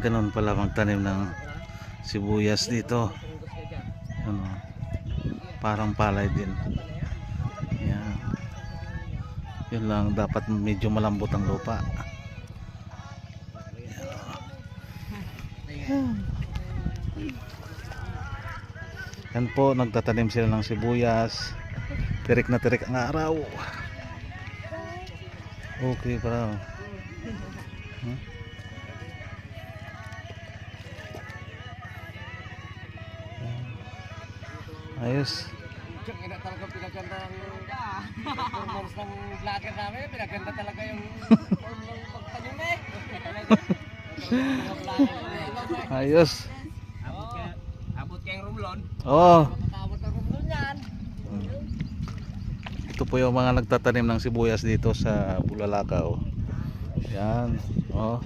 Ganon pala magtanim ng sibuyas dito. Ano, parang palay din. Yan. Yun lang, dapat medyo malambot ang lupa. Yan po, nagtatanim sila ng sibuyas. Tirik na tirik ang araw. Okay para. Ayos. Kaya talaga pinaganda ang performance ng vlogger namin. Pinaganda talaga yung pagtanim eh. Ayos. Abot kayong rumlon. Oh. Abot ang rumlon yan. Ito po yung mga nagtatanim ng sibuyas dito sa Bulalakaw. Yan. Oh.